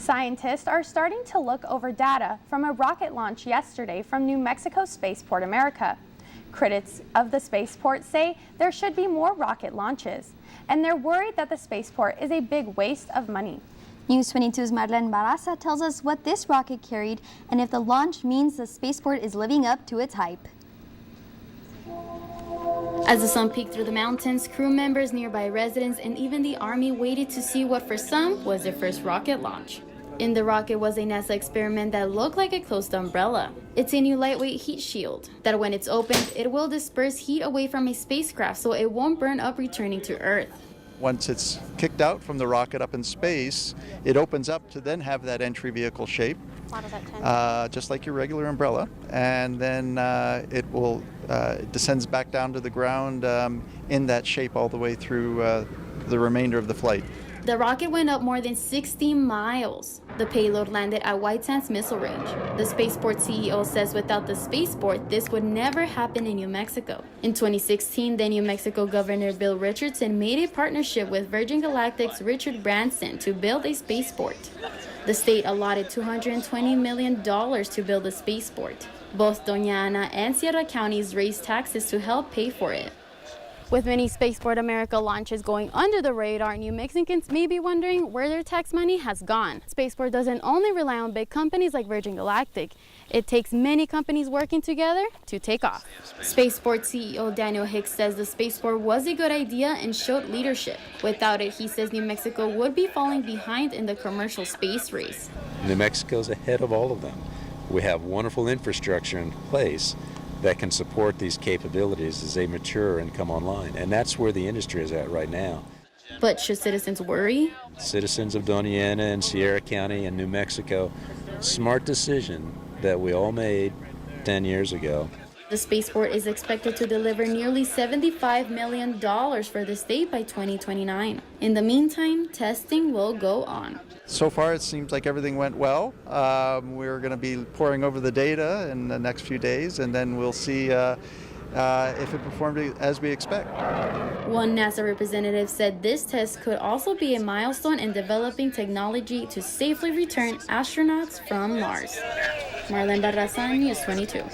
Scientists are starting to look over data from a rocket launch yesterday from New Mexico Spaceport, America. Critics of the spaceport say there should be more rocket launches, and they're worried that the spaceport is a big waste of money. News 22's Marlenn Barraza tells us what this rocket carried and if the launch means the spaceport is living up to its hype. As the sun peeked through the mountains, crew members, nearby residents, and even the Army waited to see what for some was their first rocket launch. In the rocket was a NASA experiment that looked like a closed umbrella. It's a new lightweight heat shield that when it's opened, it will disperse heat away from a spacecraft so it won't burn up returning to Earth. Once it's kicked out from the rocket up in space, it opens up to then have that entry vehicle shape, just like your regular umbrella, and then it descends back down to the ground in that shape all the way through the remainder of the flight. The rocket went up more than 60 miles. The payload landed at White Sands Missile Range. The Spaceport CEO says without the spaceport, this would never happen in New Mexico. In 2016, then New Mexico Governor Bill Richardson made a partnership with Virgin Galactic's Richard Branson to build a spaceport. The state allotted $220 million to build a spaceport. Both Doña Ana and Sierra counties raised taxes to help pay for it. With many Spaceport America launches going under the radar, New Mexicans may be wondering where their tax money has gone. Spaceport doesn't only rely on big companies like Virgin Galactic. It takes many companies working together to take off. Spaceport CEO Daniel Hicks says the spaceport was a good idea and showed leadership. Without it, he says New Mexico would be falling behind in the commercial space race. New Mexico's ahead of all of them. We have wonderful infrastructure in place that can support these capabilities as they mature and come online. And that's where the industry is at right now. But should citizens worry? Citizens of Doña Ana and Sierra County and New Mexico, smart decision that we all made 10 years ago. The spaceport is expected to deliver nearly $75 million for the state by 2029. In the meantime, testing will go on. So far, it seems like everything went well. We're going to be poring over the data in the next few days, and then we'll see if it performed as we expect. One NASA representative said this test could also be a milestone in developing technology to safely return astronauts from Mars. Marlenn Barraza, News 22.